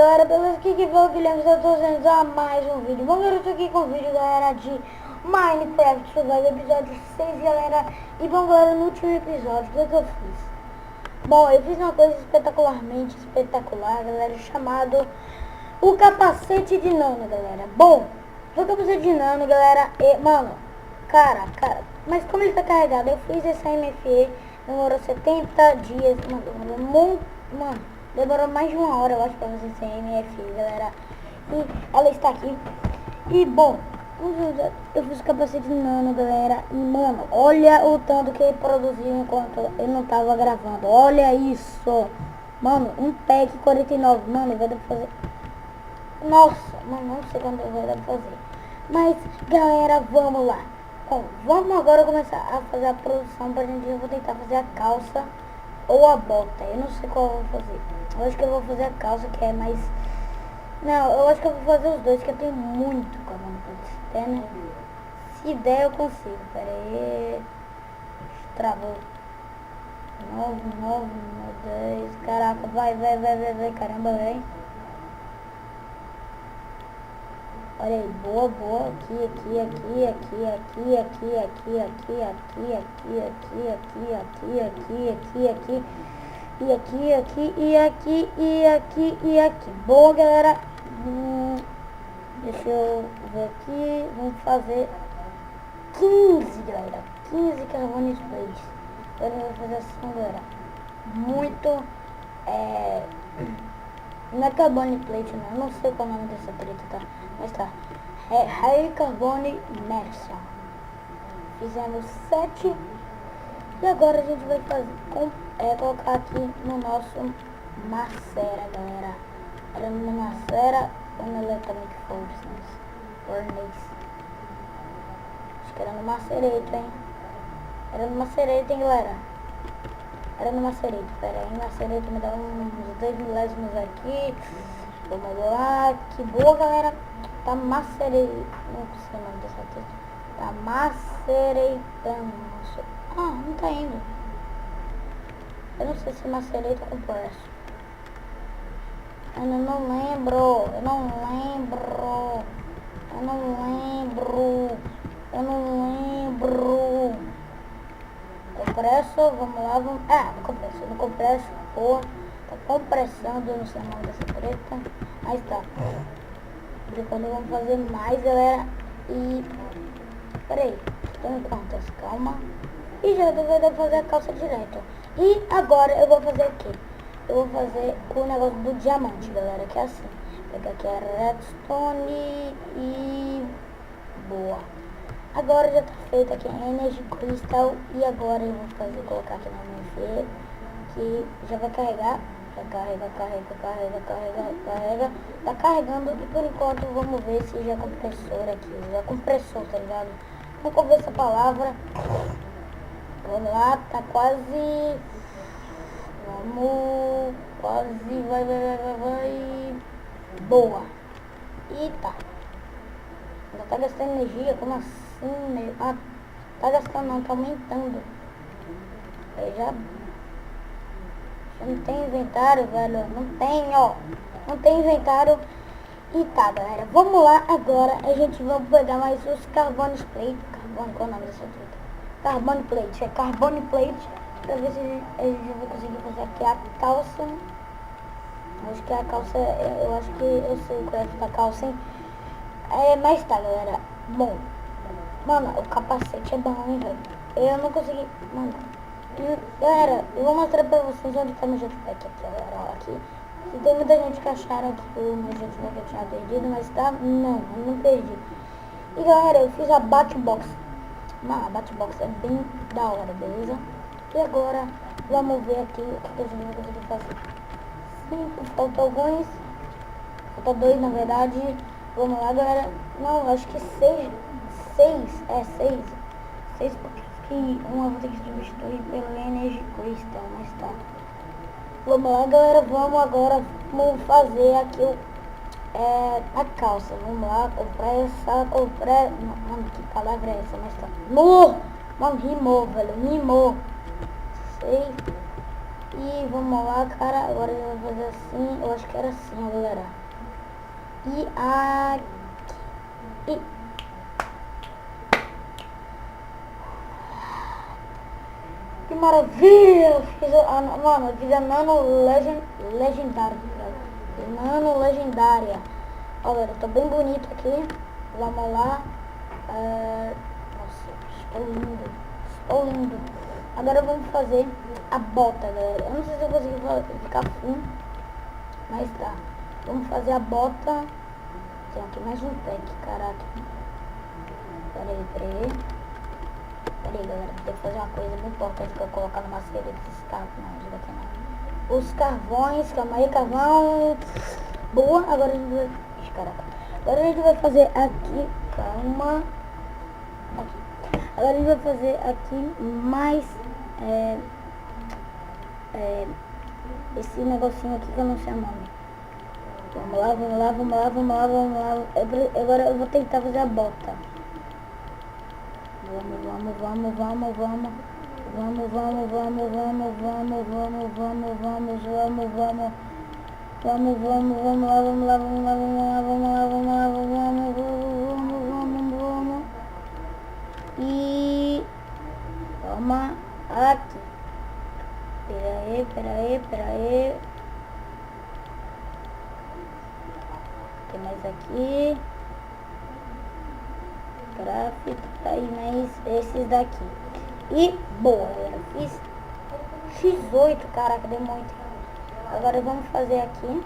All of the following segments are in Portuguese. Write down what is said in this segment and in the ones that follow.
galera, beleza? Aqui que foi o Guilherme, eu tô trazendo a mais um vídeo. Bom, galera, eu tô aqui com o vídeo, galera, de Minecraft Survival, episódio 6, galera. E bom, galera, no último episódio, o que eu fiz? Bom, eu fiz uma coisa espetacularmente espetacular, galera, chamado o capacete de nano, galera. Bom, o capacete de nano, galera, mano, cara, mas como ele tá carregado, eu fiz essa MFE, demorou 70 dias, demorou mais de uma hora, eu acho, pra fazer essa MFE, galera. E ela está aqui. E, bom, eu fiz o capacete de nano, galera. E, mano, olha o tanto que ele produziu enquanto eu não tava gravando. Olha isso. Mano, um pack 49. Mano, vai dar pra fazer. Nossa, mano, não sei quando vai dar pra fazer. Mas, galera, vamos lá. Bom, vamos agora começar a fazer a produção pra gente. Eu vou tentar fazer a calça ou a bota. Eu não sei qual eu vou fazer. Eu acho que eu vou fazer a calça, que é mais... Não, eu acho que eu vou fazer os dois, que eu tenho muito cavalo pra ter, né? Se der, eu consigo. Pera aí. Travou. 9, 10. Caraca, vai. Caramba, vem. Olha aí, boa. Aqui. E aqui. Boa, galera. Deixa eu ver aqui. Vamos fazer 15, galera. 15 carbones plates. Agora eu vou fazer assim, galera. Muito. Não é carbone plate, não. Eu não sei qual é o nome dessa treta, tá? Mas tá. High Carbone Immersion. Fizemos 7. E agora a gente vai fazer, colocar aqui no nosso macera, galera. Era no macera ou no Electronic Furnace? Acho que era no macereito, hein? Era no macereito, hein, galera? Era no macereito. Pera aí, macereito, me dá uns 2 milésimos aqui. Vamos lá. Que boa, galera. Tá macereitando. Não sei o nome dessa texta. Tá macereitando. Ah, não tá indo. Eu não sei se macereito ou compresso. Eu não lembro. Compresso, vamos lá, no compresso, porra, tá compressando, eu não sei o nome dessa treta, mas tá. Depois vamos fazer mais, galera, e, peraí, tem quantas, calma, e já vai fazer a calça direto. E agora eu vou fazer o quê? Eu vou fazer o negócio do diamante, galera, que é assim, pegar aqui a redstone e boa. Agora já tá feito aqui a Energy Crystal e agora eu vou colocar aqui na MFE, que já vai carregar, já carrega, tá carregando e por enquanto vamos ver se já compressor aqui, já compressor, tá ligado? Vamos ver essa palavra, vamos lá, tá quase, vai, boa, e tá. Ainda tá gastando energia, como assim? Tá gastando não, tá aumentando. Eu já não tem inventário, velho. Não tem inventário. E tá, galera. Vamos lá agora. A gente vai pegar mais os Carbone Plate. Qual é o nome dessa treta? Carbone Plate. É Carbone Plate. Pra ver se a gente vai conseguir fazer aqui a calça. Acho que a calça, eu acho que eu sei o craft da calça, hein? Mas tá, galera. Bom, mano, o capacete é bom, hein, velho. Eu não consegui, mano. Galera, eu vou mostrar pra vocês onde tá meu jetpack aqui, galera. Aqui. E tem muita gente que acharam que o meu jetpack eu tinha perdido, mas tá, não, eu não perdi. E galera, eu fiz a Batbox. Mano, a Batbox é bem da hora, beleza? E agora, vamos ver aqui o que a gente vai conseguir fazer. 5, faltam alguns. Falta 2, na verdade. Vamos lá, galera. Não, acho que 6. 6 porque uma eu vou ter que substituir pelo Energy Crystal, mas tá. Vamos lá, galera. Vamos fazer aqui a calça. Vamos lá, compressa. Mano, que palavra é essa? Mas tá. Mano, rimou, velho. Rimou. 6. E vamos lá, cara. Agora a gente vai fazer assim. Eu acho que era assim, ó, galera. E aqui. Que maravilha! Mano, eu fiz a legendária. Nano legendária. Ó, galera, tô bem bonito aqui. Vamos lá. Nossa, estou lindo. Estou lindo. Agora vamos fazer a bota, galera. Eu não sei se eu consigo ficar full, mas tá. Vamos fazer a bota. Tem aqui mais um pack, caraca. Peraí. Peraí, galera. Tem que fazer uma coisa muito importante que eu colocar numa série desses carros. Não, diga que não. Os carvões, calma aí, carvão. Boa, agora a gente vai... Caraca. Agora a gente vai fazer aqui, calma. Aqui. Agora a gente vai fazer aqui mais esse negocinho aqui que eu não sei o nome. Vamos lá. Agora eu vou tentar fazer a bota. Vamos lá. E toma aqui. Pera aí. Tem mais aqui. Gráfico, aí mais esses daqui. E boa, galera. Fiz X8, caraca, deu muito. Agora vamos fazer aqui.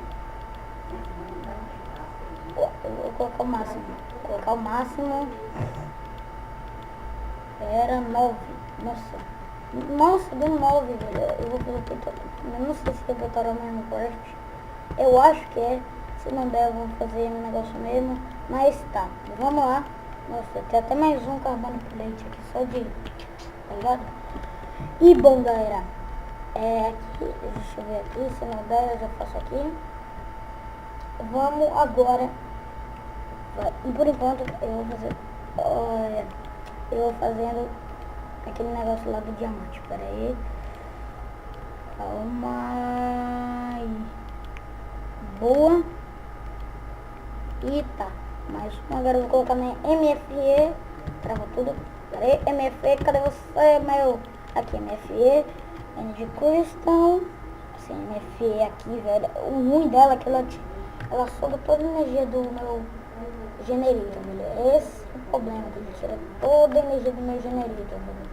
Eu vou colocar o máximo. Era 9. Nossa, deu 9, velho. Eu vou fazer o peitoral. Eu não sei se é o peitoral mesmo corte. Eu acho que é. Se não der, eu vou fazer um negócio mesmo. Mas tá. Vamos lá. Nossa, tem até mais um carbono plate aqui, só de... Tá ligado? E bom, galera. Aqui, deixa eu ver aqui. Se não der, eu já faço aqui. Vamos agora. E por enquanto, eu vou fazer... eu vou fazendo aquele negócio lá do diamante. Pera aí. Calma aí. Boa. E tá. Mais uma. Agora eu vou colocar na MFE. Trava tudo. Pera aí. MFE, cadê você, meu? Aqui, MFE. Energy Crystal. Assim, MFE aqui, velho. O ruim dela é que ela suga toda a energia do meu generator, velho. Esse é o problema, velho. Tira toda a energia do meu generator, velho.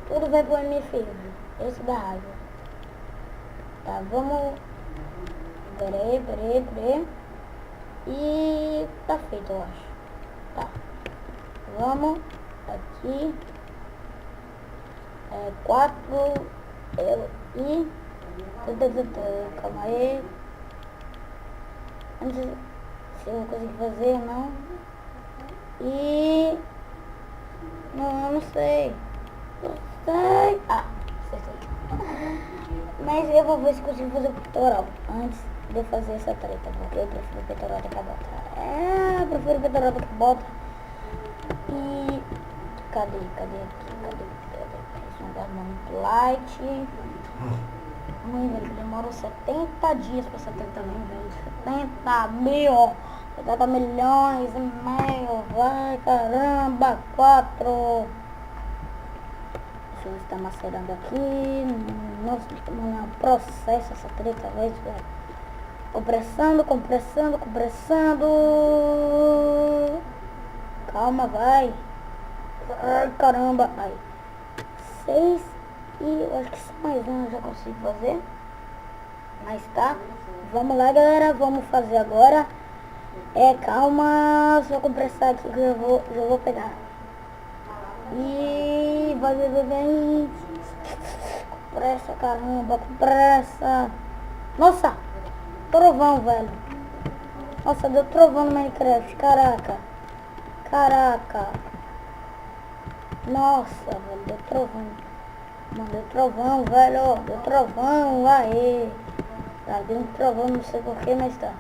Tudo vai pro MFE, velho. Esse da raiva. Tá, vamos... Pera aí. E tá feito, eu acho. Tá. Vamos aqui. 4 e... Calma aí. Não sei se eu vou conseguir fazer, não. E... Não sei. Ah, sei. Mas eu vou ver se consigo fazer o peitoral antes de eu fazer essa treta, porque eu prefiro o peitoral do que a bota. Eu prefiro o peitoral do que a bota. E... Cadê? Esse negócio muito light. Velho, demorou 70 dias pra essa treta vir, velho. 70 mil! 70 milhões e meio, vai, caramba, 4. Deixa eu ver se tá macerando aqui. Nossa, não é um processo essa treta, velho. Compressando. Calma, vai. Ai, caramba, ai. 6 e eu acho que só mais um eu já consigo fazer. Mas tá. Vamos lá, galera, vamos fazer agora. Calma, só compressar aqui que eu já vou pegar. E vai. Compressa, caramba, compressa. Nossa, trovão, velho. Nossa, deu trovão no Minecraft, caraca. Nossa, velho, deu trovão. Mano, deu trovão, velho. Deu trovão, aê. Tá, deu um trovão, não sei porquê, mas tá.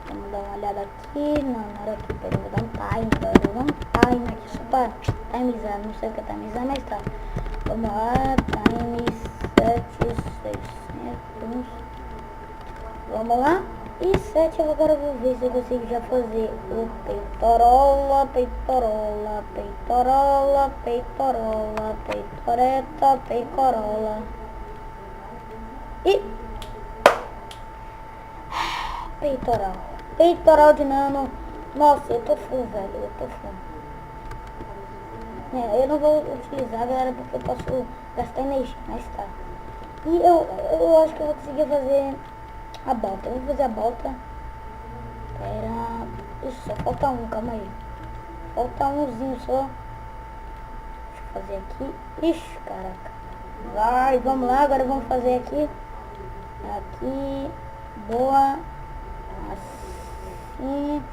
Vamos dar uma olhada aqui. Não era aqui, peraí, vou dar um time, galera. Vou dar um time aqui só pra timizar. Não sei o que é timizar, mas tá. Vamos lá, time 7600. Vamos lá. E 7 agora eu vou ver se eu consigo já fazer o peitorola, peitorola, peitorola, peitorola, peitoreta, peitorola. E peitoral. Peitoral de nano. Nossa, eu tô full, velho. Eu tô full. Eu não vou utilizar, galera, porque eu posso gastar energia, mas tá. E eu acho que eu vou conseguir fazer a volta. Eu vou fazer a volta. Pera. Isso, só falta um, calma aí. Falta umzinho só. Deixa eu fazer aqui. Ixi, caraca. Vai, vamos lá, agora vamos fazer aqui. Aqui. Boa. Assim.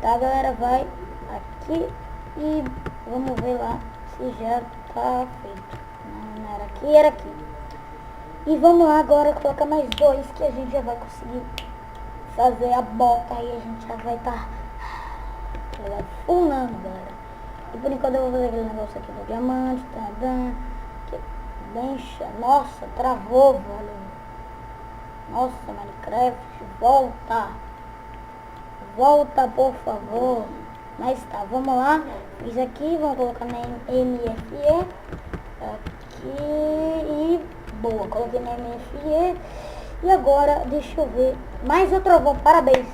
Tá, galera, vai aqui. E vamos ver lá se já tá feito. Não era aqui, era aqui. E vamos lá agora colocar mais 2 que a gente já vai conseguir fazer a bota aí. A gente já vai estar funando, galera. E por enquanto eu vou fazer aquele negócio aqui do diamante. Que deixa. Nossa, travou, velho. Nossa, Minecraft, volta. Volta, por favor. Mas tá, vamos lá. Fiz aqui, vamos colocar na MFE. Aqui e boa, coloquei na MFE. E agora, deixa eu ver. Mais um trovão, parabéns.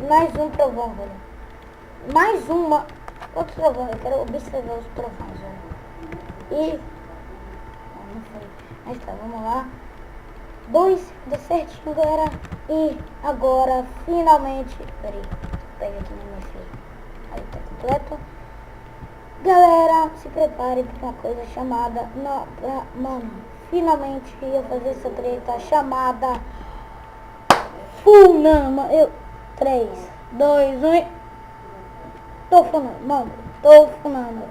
Mais um trovão, velho. Mais uma. Outro trovão, eu quero observar os trovões, velho. E... não foi. Mas tá, vamos lá. 2, deu certinho, galera. E agora, finalmente... Peraí, pega aqui na minha filha. Aí tá completo. Galera, se prepare para uma coisa chamada... Mano, finalmente ia fazer essa treta chamada... Funama. 3, 2, 1... Tô funando, mano. Tô funando.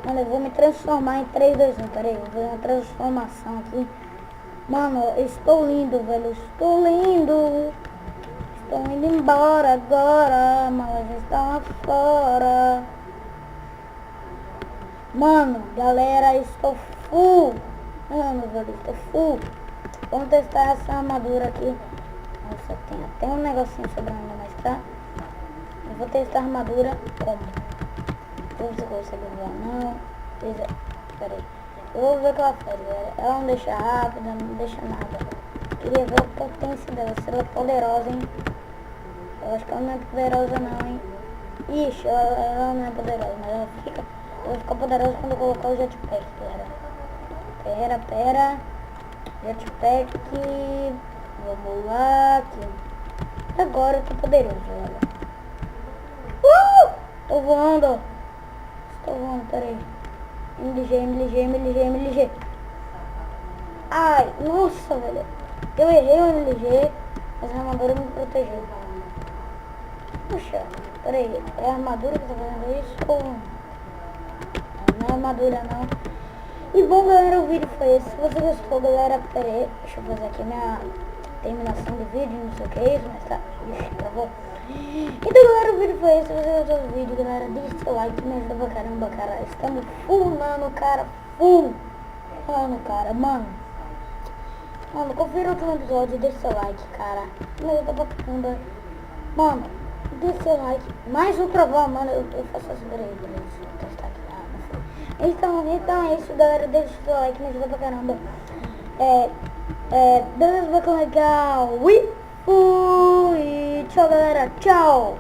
Mano, eu vou me transformar em 3, 2, 1. Peraí, eu vou fazer uma transformação aqui. Mano, eu estou lindo, velho. Estou lindo. Estou indo embora agora. Mas já está lá fora. Mano, galera, estou full. Mano, velho, estou full. Vamos testar essa armadura aqui. Nossa, tem até um negocinho sobrando, mas tá. Eu vou testar a armadura como? Vamos ver se consegue voar. Não. Pera aí. Eu vou ver o que ela faz, galera. Ela não deixa rápida, não deixa nada. Queria ver a potência dela, se ela é poderosa, hein? Eu acho que ela não é poderosa não, hein? Ixi, ela não é poderosa, mas ela vai ficar poderosa quando eu colocar o jetpack, galera. Pera. Jetpack. Vamos lá, aqui. Agora eu tô poderoso, galera. Tô voando. Estou voando, peraí. MLG. Ai, nossa, velho. Eu errei o MLG, mas a armadura me protegeu. Puxa, peraí. É a armadura que tá fazendo isso ou... Não é armadura, não. E bom, galera, o vídeo foi esse. Se você gostou, galera, peraí. Deixa eu fazer aqui minha terminação do vídeo, não sei o que é isso, mas tá. Ixi, travou. Então, galera, o vídeo foi esse. Se você gostou do vídeo, galera, deixa seu like, me ajuda pra caramba, cara. Estamos full, mano, cara. Full. Mano, cara, mano. Mano, confira o último episódio e deixa seu like, cara. Me ajuda pra caramba. Mano, deixa seu like. Mais um trovão, mano. Eu faço as breves. Deixa eu testar aqui. Ah, não foi. Então é isso, galera. Deixa seu like, me ajuda pra caramba. Beleza, bacana, legal. Fui. Tchau, galera. Tchau.